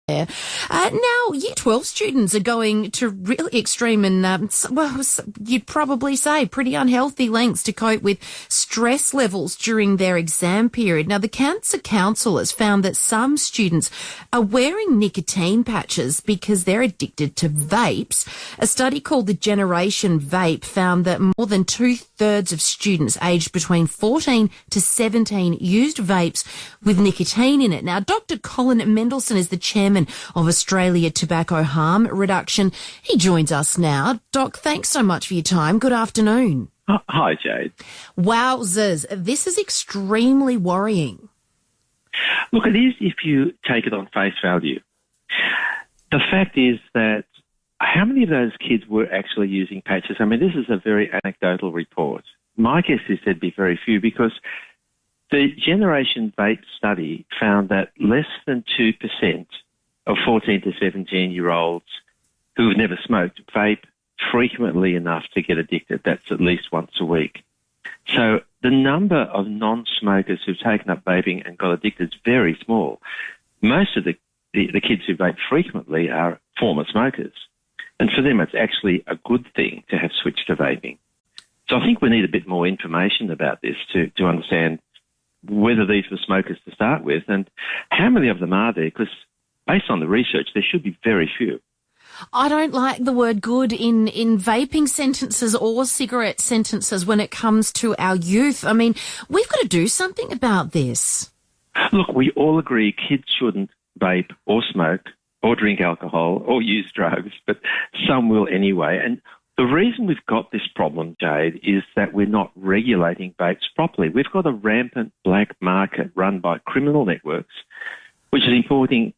Now, Year 12 students are going to really extreme and, you'd probably say pretty unhealthy lengths to cope with stress levels during their exam period. Now, the Cancer Council has found that some students are wearing nicotine patches because they're addicted to vapes. A study called the Generation Vape found that more than 2/3 of students aged between 14 to 17 used vapes with nicotine in it. Now, Dr. Colin Mendelsohn is the chairman of Australia Tobacco Harm Reduction. He joins us now. Doc, thanks so much for your time. Good afternoon. Hi, Jade. Wowzers, this is extremely worrying. Look, it is if you take it on face value. The fact is that how many of those kids were actually using patches? I mean, this is a very anecdotal report. My guess is there'd be very few because the Generation Vape study found that less than 2% of 14 to 17-year-olds who have never smoked vape frequently enough to get addicted. That's at least once a week. So the number of non-smokers who've taken up vaping and got addicted is very small. Most of the kids who vape frequently are former smokers. And for them, it's actually a good thing to have switched to vaping. So I think we need a bit more information about this to understand whether these were smokers to start with and how many of them are there, because based on the research, there should be very few. I don't like the word good in vaping sentences or cigarette sentences when it comes to our youth. I mean, we've got to do something about this. Look, we all agree kids shouldn't vape or smoke or drink alcohol or use drugs, but some will anyway. And the reason we've got this problem, Jade, is that we're not regulating vapes properly. We've got a rampant black market run by criminal networks, which is importing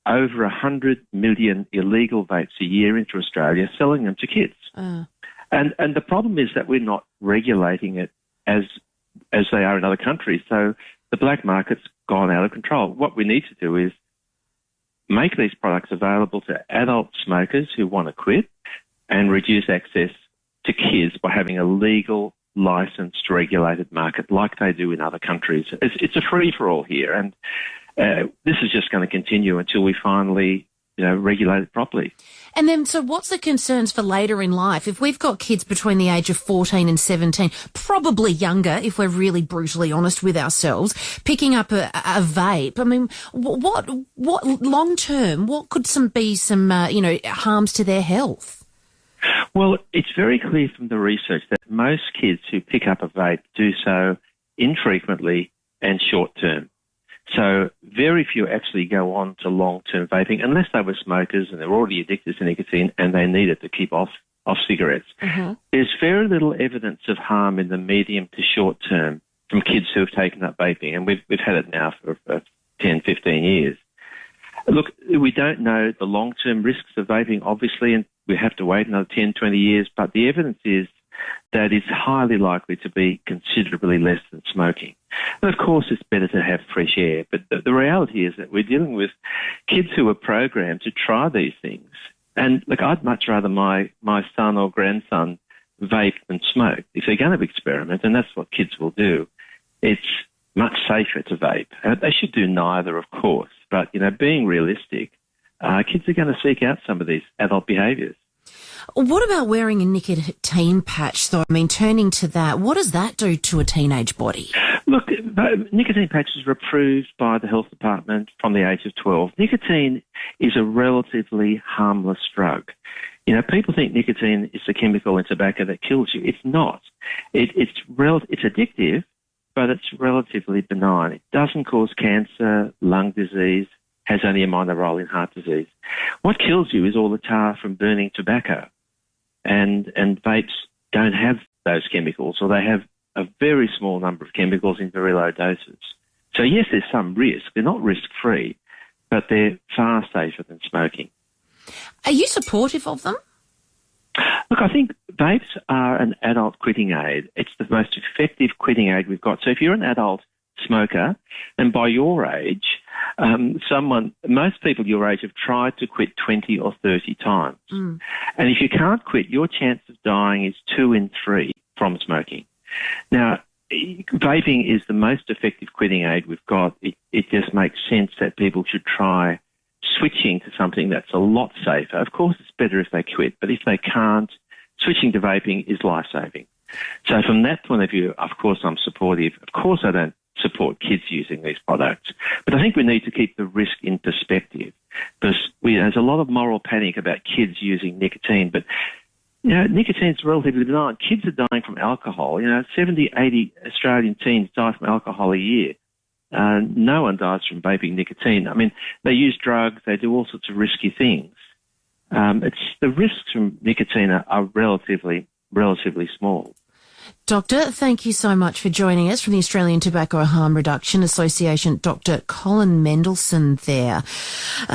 over 100 million illegal vapes a year into Australia, selling them to kids. And the problem is that we're not regulating it as they are in other countries. So the black market's gone out of control. What we need to do is make these products available to adult smokers who want to quit and reduce access to kids by having a legal, licensed, regulated market like they do in other countries. It's a free-for-all here, and this is just going to continue until we finally, regulate it properly. And then, so what's the concerns for later in life? If we've got kids between the age of 14 and 17, probably younger, if we're really brutally honest with ourselves, picking up a vape, I mean, what long term, what could be some harms to their health? Well, it's very clear from the research that most kids who pick up a vape do so infrequently and short term. So very few actually go on to long-term vaping unless they were smokers and they're already addicted to nicotine and they need it to keep off cigarettes. Mm-hmm. There's very little evidence of harm in the medium to short term from kids who have taken up vaping, and we've had it now for 10, 15 years. Look, we don't know the long-term risks of vaping, obviously, and we have to wait another 10, 20 years, but the evidence is that it's highly likely to be considerably less than smoking. And of course, it's better to have fresh air, but the reality is that we're dealing with kids who are programmed to try these things. And look, I'd much rather my son or grandson vape than smoke. If they're going to experiment, and that's what kids will do, it's much safer to vape. They should do neither, of course, but, being realistic, kids are going to seek out some of these adult behaviours. What about wearing a nicotine patch, though? I mean, turning to that, what does that do to a teenage body? Look, nicotine patches are approved by the health department from the age of 12. Nicotine is a relatively harmless drug. People think nicotine is the chemical in tobacco that kills you. It's not. It's addictive, but it's relatively benign. It doesn't cause cancer, lung disease, has only a minor role in heart disease. What kills you is all the tar from burning tobacco. And vapes don't have those chemicals, or they have a very small number of chemicals in very low doses. So yes, there's some risk. They're not risk-free, but they're far safer than smoking. Are you supportive of them? Look, I think vapes are an adult quitting aid. It's the most effective quitting aid we've got. So if you're an adult smoker, and by your age, most people your age have tried to quit 20 or 30 times. And if you can't quit, your chance of dying is 2 in 3 from smoking. Now, vaping is the most effective quitting aid we've got. It just makes sense that people should try switching to something that's a lot safer. Of course, it's better if they quit, but if they can't, switching to vaping is life-saving. So from that point of view, of course, I'm supportive. Of course, I don't support kids using these products. But I think we need to keep the risk in perspective, because there's a lot of moral panic about kids using nicotine. But, nicotine's relatively benign. Kids are dying from alcohol. 70, 80 Australian teens die from alcohol a year. No one dies from vaping nicotine. I mean, they use drugs. They do all sorts of risky things. It's the risks from nicotine are relatively small. Doctor, thank you so much for joining us from the Australian Tobacco Harm Reduction Association. Dr. Colin Mendelsohn there.